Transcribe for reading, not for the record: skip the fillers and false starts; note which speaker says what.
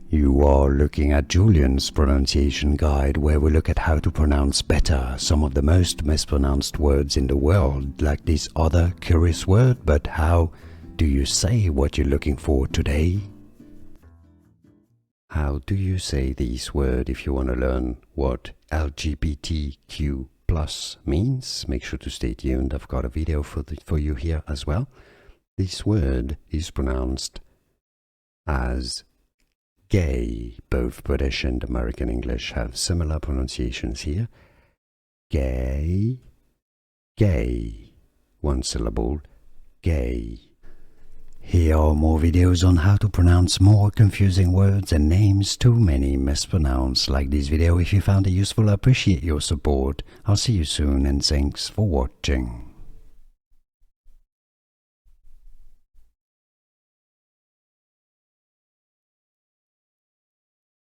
Speaker 1: You are looking at Julian's pronunciation guide, where we look at how to pronounce better some of the most mispronounced words in the world, like this other curious word. But how do you say what you're looking for today? How do you say this word? If you want to learn what LGBTQ plus means, make sure to stay tuned. I've got a video for you here as well. This word is pronounced as gay. Both British and American English have similar pronunciations here. Gay, gay. One syllable, gay. Here are more videos on how to pronounce more confusing words and names too many mispronounced. Like this video if you found it useful. I appreciate your support. I'll see you soon and thanks for watching.